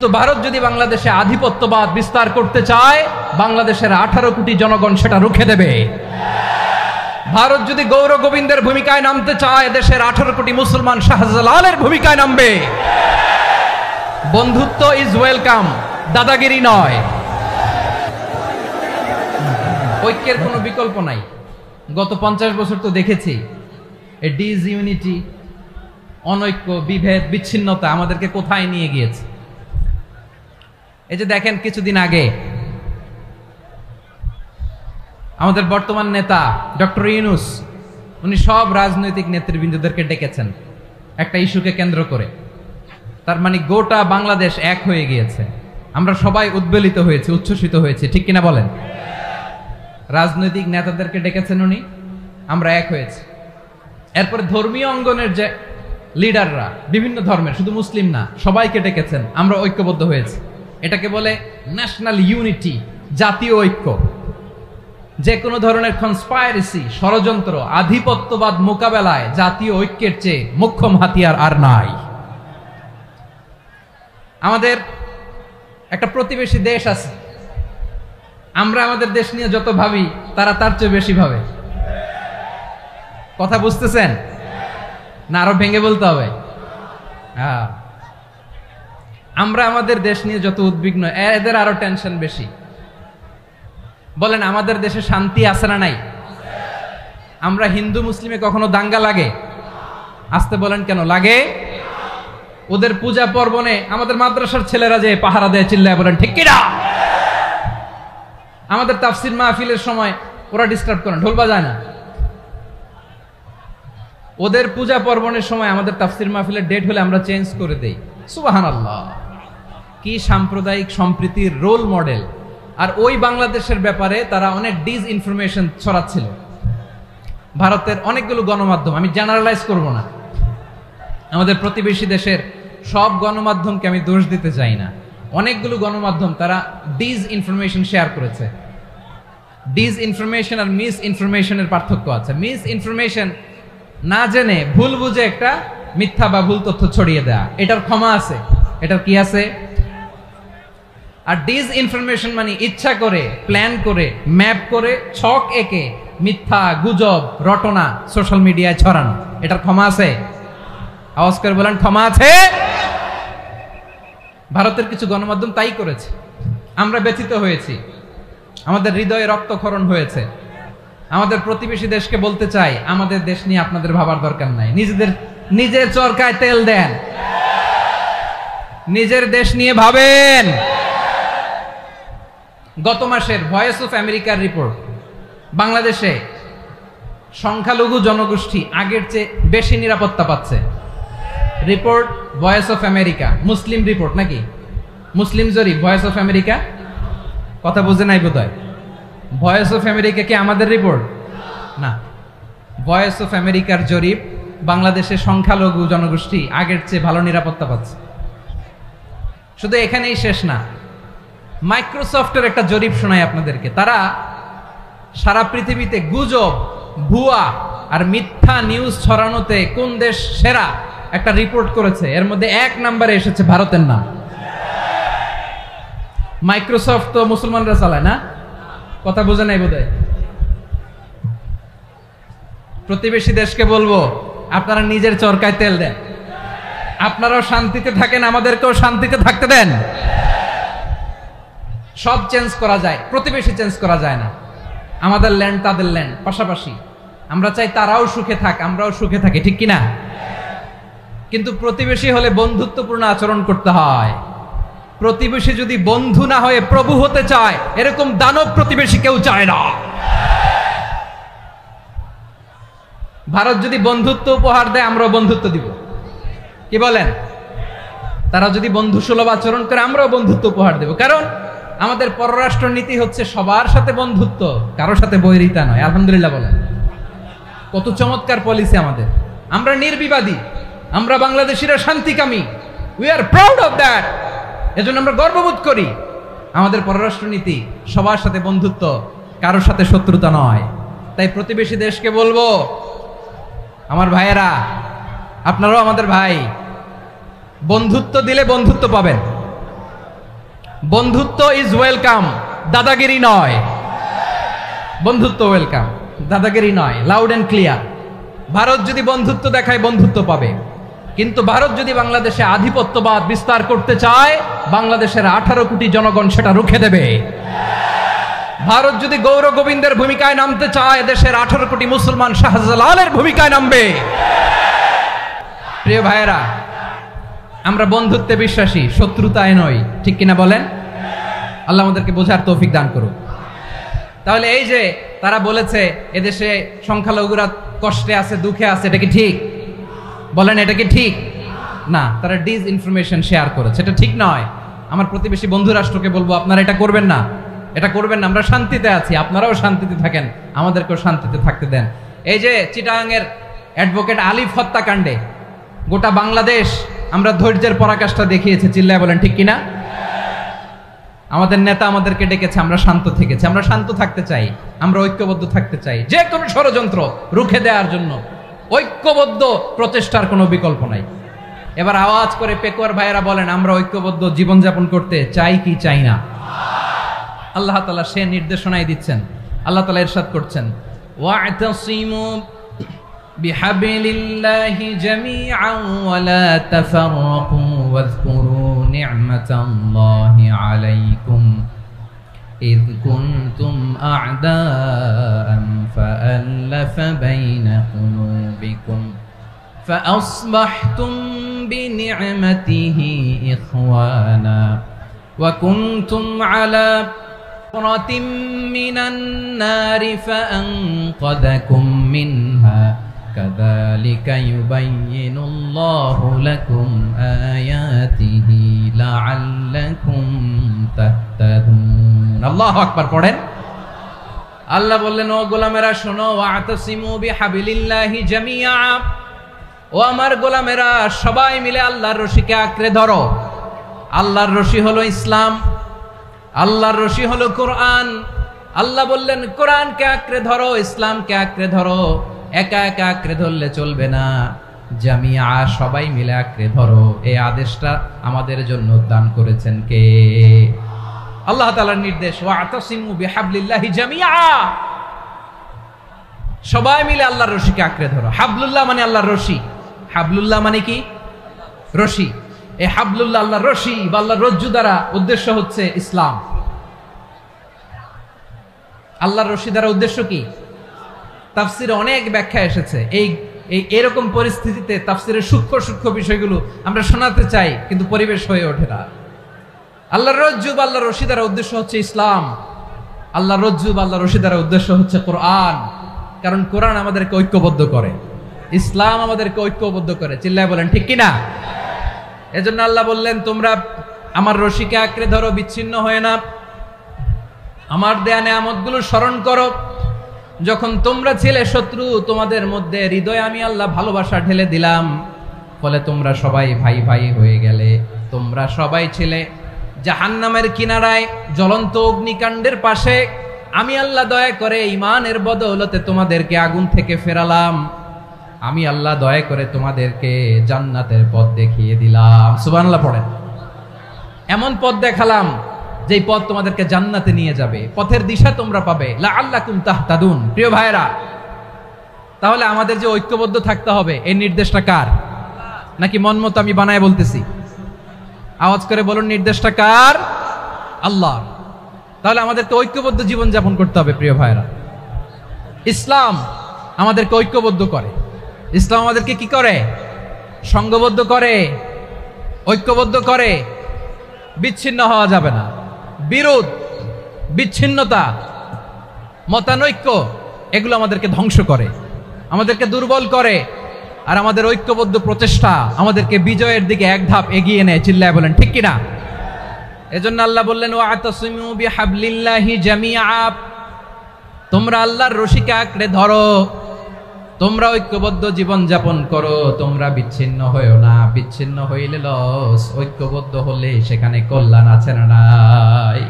তো ভারত যদি বাংলাদেশে আধিপত্যবাদ বিস্তার করতে চায়, বাংলাদেশের 18 কোটি জনগণ সেটা রুখে দেবে। ভারত যদি গৌর গোবিন্দের ভূমিকায় নামতে চায়, দেশের 18 কোটি মুসলমান শাহজালালের ভূমিকায় নামবে। বন্ধুত্ব ইজ ওয়েলকাম, দাদাগিরি নয়। ঐক্যের কোনো বিকল্প নাই। গত 50 বছর তো দেখেছি এ ডিসইউনিটি, অনৈক্য, বিভেদ, বিচ্ছিন্নতা আমাদেরকে কোথায় নিয়ে গিয়েছে। এই যে দেখেন, কিছুদিন আগে আমাদের বর্তমান নেতা ডক্টর ইউনূস, উনি সব রাজনৈতিক নেতৃবৃন্দদেরকে ডেকেছেন একটা ইস্যুকে কেন্দ্র করে। তার মানে গোটা বাংলাদেশ এক হয়ে গিয়েছে। আমরা সবাই উদ্বেলিত হয়েছি, উচ্ছ্বসিত হয়েছি, ঠিক কিনা বলেন? রাজনৈতিক নেতাদেরকে ডেকেছেন উনি, আমরা এক হয়েছি। এরপরে ধর্মীয় অঙ্গনের যে লিডাররা, বিভিন্ন ধর্মের, শুধু মুসলিম না, সবাইকে ডেকেছেন, আমরা ঐক্যবদ্ধ হয়েছি। এটাকে বলে ন্যাশনাল ইউনিটি, জাতীয় ঐক্য। যে কোনো ধরনের কনস্পাইরেসি, ষড়যন্ত্র, আধিপত্যবাদ মোকাবেলায় জাতীয় ঐক্যের চেয়ে মোক্ষম হাতিয়ার আর নাই। আমাদের একটা প্রতিবেশী দেশ আছে, আমরা আমাদের দেশ নিয়ে যত ভাবি, তারা তার চেয়ে বেশি ভাবে। কথা বুঝতেছেন না? আরো ভেঙে বলতে হবে। হ্যাঁ, আমরা আমাদের দেশ নিয়ে যত উদ্বিগ্ন, এদের আরো টেনশন বেশি। বলেন, আমাদের দেশে শান্তি আছে না নাই? আমরা হিন্দু মুসলিমে কখনো দাঙ্গা লাগে? আসতে বলেন, কেন লাগে? ওদের পূজা পার্বণে আমাদের মাদ্রাসার ছেলেরা যে পাহারা দেয়, চিল্লায় বলেন ঠিক কিনা? আমাদের তাফসির মাহফিলের সময় ওরা ডিস্টার্ব করে, ঢোল বাজায় না। ওদের পূজা পার্বণের সময় আমাদের তাফসির মাহফিলের ডেট হলে আমরা চেঞ্জ করে দেই। সুবহানাল্লাহ, কি সাম্প্রদায়িক সম্প্রীতির রোল মডেল। আর ওই বাংলাদেশের ব্যাপারে তারা অনেক ডিসইনফরমেশন ছড়াচ্ছিল। ভারতের অনেকগুলো গণমাধ্যম, আমি জেনারেলাইজ করব না, আমাদের প্রতিবেশী দেশের সব গণমাধ্যমকে আমি দোষ দিতে চাই না। অনেকগুলো গণমাধ্যম তারা ডিসইনফরমেশন শেয়ার করেছে। ডিসইনফরমেশন আর মিস ইনফরমেশনের পার্থক্য আছে। মিস ইনফরমেশন না জেনে ভুল বুঝে একটা মিথ্যা বা ভুল তথ্য ছড়িয়ে দেয়া, এটার ক্ষমা আছে, এটার কি আছে। আর ডিসইনফরমেশন মানে ইচ্ছা করে, প্ল্যান করে, ম্যাপ করে, ছক এঁকে মিথ্যা, গুজব, রটনা সোশ্যাল মিডিয়ায় ছড়ানো, এটার ক্ষমা আছে? আওয়াজ করে বলেন, ক্ষমা আছে? ভারতের কিছু গণমাধ্যম তাই করেছে। আমরা ব্যথিত হয়েছি, আমাদের হৃদয়ে রক্তক্ষরণ হয়েছে। আমাদের প্রতিবেশী দেশকে বলতে চাই, আমাদের দেশ নিয়ে আপনাদের ভাবার দরকার নাই। নিজের চরকায় তেল দেন, নিজের দেশ নিয়ে ভাবেন। গত মাসের ভয়েস অফ আমেরিকার রিপোর্ট, বাংলাদেশে সংখ্যালঘু জনগোষ্ঠী আগের চেয়ে বেশি নিরাপত্তা পাচ্ছে। Report voice of America, Muslim report নাকি? মুসলিম জরিপ, ভয়েস অফ আমেরিকা। কথা বুঝে নাই বোধহয়। ভয়েস অফ আমেরিকা কি আমাদের রিপোর্ট না? ভয়েস অফ আমেরিকার জরিপ, বাংলাদেশের সংখ্যালঘু জনগোষ্ঠী আগের চেয়ে ভালো নিরাপত্তা পাচ্ছে। শুধু এখানেই শেষ না, মাইক্রোসফটের একটা জরিপ শোনায় আপনাদেরকে। তারা সারা পৃথিবীতে গুজব, ভুয়া আর মিথ্যা নিউজ ছড়ানোতে কোন দেশ সেরা একটা রিপোর্ট করেছে। এর মধ্যে 1 নম্বরে এসেছে ভারতের নাম। মাইক্রোসফট তো মুসলমানরা চালায় না? কথা বোঝে নাই বোধহয়। প্রতিবেশী দেশকে বলবো, আপনারা নিজের চরকায় তেল দেন, আপনারাও শান্তিতে থাকেন, আমাদেরকেও শান্তিতে থাকতে দেন। সব চেঞ্জ করা যায়, প্রতিবেশী চেঞ্জ করা যায় না। আমাদের ল্যান্ড তাদের ল্যান্ড, পাশাপাশি। আমরা চাই তারাও সুখে থাক, আমরাও সুখে থাকি, ঠিক কিনা? কিন্তু প্রতিবেশী হলে বন্ধুত্বপূর্ণ আচরণ করতে হয়। প্রতিবেশী যদি বন্ধু না হয়ে প্রভু হতে চায়, এরকম দানব প্রতিবেশী কেউ চায় না। ভারত যদি বন্ধুত্ব উপহার দেয়, আমরাও বন্ধুত্ব দিব। কি বলেন? তারা যদি বন্ধু সুলভ আচরণ করে, আমরাও বন্ধুত্ব উপহার দেব। কারণ আমাদের পররাষ্ট্র নীতি হচ্ছে সবার সাথে বন্ধুত্ব, কারোর সাথে বৈরিতা নয়। আলহামদুলিল্লাহ বলেন, কত চমৎকার পলিসি আমাদের। আমরা নির্বিবাদী, আমরা বাংলাদেশিরা শান্তিকামী। We are proud of that. এজন্য আমরা গর্ববোধ করি। আমাদের পররাষ্ট্র নীতি সবার সাথে বন্ধুত্ব, কারোর সাথে শত্রুতা নয়। তাই প্রতিবেশী দেশকে বলবো, আমার ভাইয়েরা, আপনারাও আমাদের ভাই, বন্ধুত্ব দিলে বন্ধুত্ব পাবেন। বন্ধুত্ব ইজ ওয়েলকাম, দাদাগিরি নয়। বন্ধুত্ব ওয়েলকাম, দাদাগিরি নয়, লাউড এন্ড ক্লিয়ার। ভারত যদি বন্ধুত্ব দেখায় বন্ধুত্ব পাবে, কিন্তু ভারত যদি বাংলাদেশে আধিপত্যবাদ বিস্তার করতে চায়, বাংলাদেশের 18 কোটি জনগণ সেটা রুখে দেবে। ভারত যদি গৌর গোবিন্দের ভূমিকায় নামতে চায়, দেশের 18 কোটি মুসলমান শাহজালালের ভূমিকায় নামবে। প্রিয় ভাইয়েরা, আমরা বন্ধুত্বে বিশ্বাসী, শত্রুতায় নই, ঠিক কিনা বলেন? আল্লাহ আমাদেরকে বোঝার তৌফিক দান করুন। তাহলে এই যে তারা বলেছে এদেশে সংখ্যালঘুরা কষ্টে আছে, দুঃখে আছে, এটা কি ঠিক? বলেন, এটা কি ঠিক? না, তারা ডিস ইনফরমেশন শেয়ার করেছে, এটা ঠিক নয়। আমার প্রতিবেশী বন্ধু রাষ্ট্রকে বলবো, আপনারা এটা করবেন না, এটা করবেন না। আমরা শান্তিতে আছি, আপনারাও শান্তিতে থাকেন, আমাদেরকেও শান্তিতে থাকতে দেন। এই যে চিটাগাংয়ের অ্যাডভোকেট আলিফ হত্যাকাণ্ডে গোটা বাংলাদেশ আমরা ধৈর্যের পরাকাষ্ঠা দেখিয়েছে, চিল্লায় বলেন ঠিক কিনা? আমাদের নেতা আমাদেরকে ডেকেছে, আমরা শান্ত থেকেছি। আমরা শান্ত থাকতে চাই, আমরা ঐক্যবদ্ধ থাকতে চাই। যে কোনো ষড়যন্ত্র রুখে দেওয়ার জন্য ঐক্যবদ্ধ প্রচেষ্টার কোনো বিকল্প নাই। এবার আওয়াজ করে পেকুয়ার ভাইয়েরা বলেন, আমরা ঐক্যবদ্ধ জীবনযাপন করতে চাই কি চাই না? আল্লাহ তাআলা সে নির্দেশনাই দিচ্ছেন। আল্লাহ তাআলা ইরশাদ করছেন, ওয়া'তাসিমু বিহাবলিল্লাহি জামিআন ওয়া লা তাফাররাকু ওয়াযকুরু নি'মাতাল্লাহি আলাইকুম إذ كنتم أعداء فألف بين قلوبكم فأصبحتم بنعمته إخوانا وكنتم على حفرة من النار فأنقذكم منها كذلك يبين الله لكم آياته لعلكم تهتدون আল্লাহু আকবার পড়েন। আল্লাহ বললেন, ও গোলামেরা শোনো, ওয়া'তাসিমু বিহাবলিল্লাহি জামিআ, ও আমার গোলামেরা সবাই মিলে আল্লাহর রশিকে আঁকড়ে ধরো। আল্লাহর রশি হলো ইসলাম, আল্লাহর রশি হলো কোরআন। আল্লাহ বললেন, কোরআনকে আঁকড়ে ধরো, ইসলামকে আঁকড়ে ধরো। একা একা আঁকড়ে ধরলে চলবে না, জামিআ সবাই মিলে আঁকড়ে ধরো। এই আদেশটা আমাদের জন্য দান করেছেন কে? আল্লাহ তাআলার নির্দেশ, ওয়া'তাসিমু বিহাবলিল্লাহি জামিআ, সবাই মিলে আল্লাহর রশিকে আঁকড়ে ধরো। হাবলুল্লাহ মানে আল্লাহর রশি, হাবলুল্লাহ মানে কি? রশি। এই হাবলুল্লাহ আল্লাহর রশি বা আল্লাহর রজ্জু দ্বারা উদ্দেশ্য হচ্ছে ইসলাম। আল্লাহর রশি দ্বারা উদ্দেশ্য কি? তাফসিরে অনেক ব্যাখ্যা এসেছে। এরকম পরিস্থিতিতে তাফসিরের সূক্ষ্ম সূক্ষ্ম বিষয়গুলো আমরা শোনাতে চাই, কিন্তু পরিবেশ হয়ে ওঠে না। আল্লাহর রজ্জু বা আল্লাহর রশি দ্বারা উদ্দেশ্য হচ্ছে ইসলাম। আল্লাহর রজ্জু বা আল্লাহর রশি দ্বারা উদ্দেশ্য হচ্ছে কোরআন, কারণ কোরআন আমাদেরকে ঐক্যবদ্ধ করে, ইসলাম আমাদেরকে ঐক্যবদ্ধ করে। চিল্লায় বলেন ঠিক কিনা? এজন্য আল্লাহ বললেন, তোমরা আমার রশিকে আঁকড়ে ধরো, বিচ্ছিন্ন হয়ে না। আমার দেয়া নেয়ামতগুলো স্মরণ করো। যখন তোমরা ছিলে শত্রু, তোমাদের মধ্যে হৃদয়ে আমি আল্লাহ ভালোবাসা ঢেলে দিলাম, ফলে তোমরা সবাই ভাই ভাই হয়ে গেলে। তোমরা সবাই ছিলে জাহান্নামের কিনারায়, জ্বলন্ত অগ্নিকাণ্ডের পাশে। আমি আল্লাহ দয়া করে ঈমানের বদৌলতে তোমাদেরকে আগুন থেকে ফেরালাম। আমি আল্লাহ দয়া করে তোমাদেরকে জান্নাতের পথ দেখিয়ে দিলাম। সুবহানাল্লাহ পড়েন। এমন পথ দেখালাম যেই পথ তোমাদেরকে জান্নাতে নিয়ে যাবে, পথের দিশা তোমরা পাবে। লাআল্লাকুম তাহতাদুন। প্রিয় ভাইরা, তাহলে আমাদের যে ঐক্যবদ্ধ থাকতে হবে, এই নির্দেশটা কার? নাকি মন মতো আমি বানায় বলতেছি? আওয়াজ করে বলুন, নির্দেশটা কার? আল্লাহ। তাহলে আমাদেরকে ঐক্যবদ্ধ জীবন যাপন করতে হবে। প্রিয় ভাইরা, ইসলাম আমাদেরকে ঐক্যবদ্ধ করে। ইসলাম আমাদেরকে কি করে? সংঘবদ্ধ করে, ঐক্যবদ্ধ করে। বিচ্ছিন্ন হওয়া যাবে না। বিরোধ, বিচ্ছিন্নতা, মতানৈক্য, এগুলো আমাদেরকে ধ্বংস করে, আমাদেরকে দুর্বল করে। আর আমাদের ঐক্যবদ্ধ প্রচেষ্টা আমাদেরকে বিজয়ের দিকে এক ধাপ এগিয়ে নেয়। চিল্লায় বলেন ঠিক কিনা? এজন্য আল্লাহ বললেন, ওয়া'তাসিমু বিহাবলিল্লাহি জামিআ, তোমরা আল্লাহর রশিকে আঁকড়ে ধরো, তোমরা ঐক্যবদ্ধ জীবন যাপন করো, তোমরা বিচ্ছিন্ন হইও না। বিচ্ছিন্ন হইলে লস, ঐক্যবদ্ধ হলে সেখানে কল্যাণ আছে না নাই?